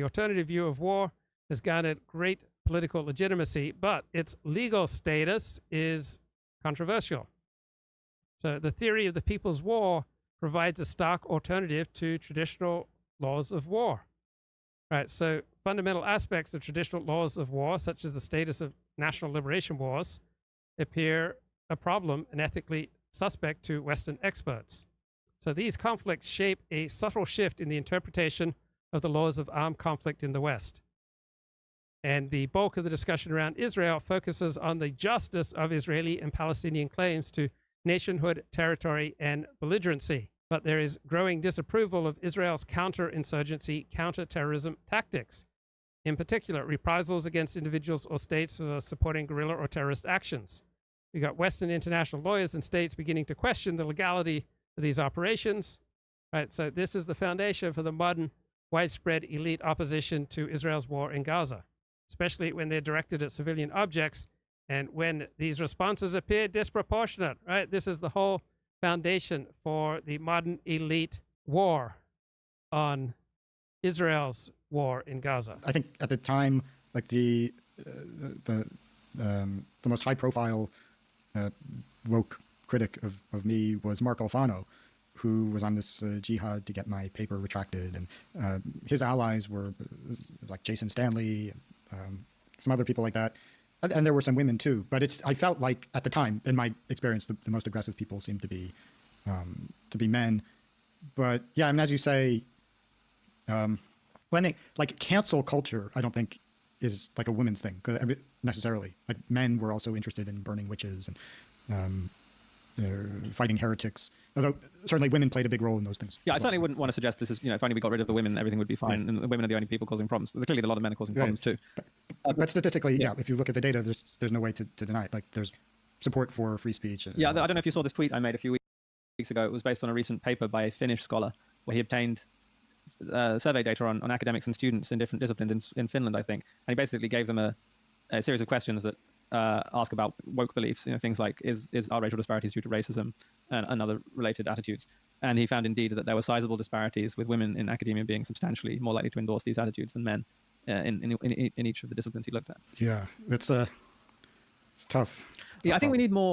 The alternative view of war has garnered great political legitimacy, but its legal status is controversial. So the theory of the People's War provides a stark alternative to traditional laws of war. Right, so fundamental aspects of traditional laws of war, such as the status of national liberation wars, appear a problem and ethically suspect to Western experts. So these conflicts shape a subtle shift in the interpretation of the laws of armed conflict in the West. And the bulk of the discussion around Israel focuses on the justice of Israeli and Palestinian claims to nationhood, territory, and belligerency. But there is growing disapproval of Israel's counterinsurgency, counterterrorism tactics. In particular, reprisals against individuals or states for supporting guerrilla or terrorist actions. We've got Western international lawyers and states beginning to question the legality of these operations. Right, so this is the foundation for the modern widespread elite opposition to Israel's war in Gaza, especially when they're directed at civilian objects and when these responses appear disproportionate, right? This is the whole foundation for the modern elite war on Israel's war in Gaza. I think at the time, like the most high-profile woke critic of me was Mark Alfano, who was on this jihad to get my paper retracted, and his allies were like Jason Stanley, and some other people like that, and there were some women too. But I felt like at the time, in my experience, the most aggressive people seemed to be men. But yeah, I mean, as you say, like cancel culture, I don't think is like a women's thing necessarily. Like men were also interested in burning witches and fighting heretics. Although certainly women played a big role in those things. Yeah, I certainly wouldn't want to suggest this is, if only we got rid of the women, everything would be fine, and the women are the only people causing problems. Clearly, a lot of men are causing problems too. But statistically, yeah, if you look at the data, there's no way to deny it. Like there's support for free speech. Yeah, I don't know if you saw this tweet I made a few weeks ago. It was based on a recent paper by a Finnish scholar where he obtained survey data on academics and students in different disciplines in Finland, I think, and he basically gave them a series of questions that ask about woke beliefs, things like are racial disparities due to racism and other related attitudes. And he found indeed that there were sizable disparities, with women in academia being substantially more likely to endorse these attitudes than men in each of the disciplines he looked at. Yeah, it's tough. Yeah, I think we need more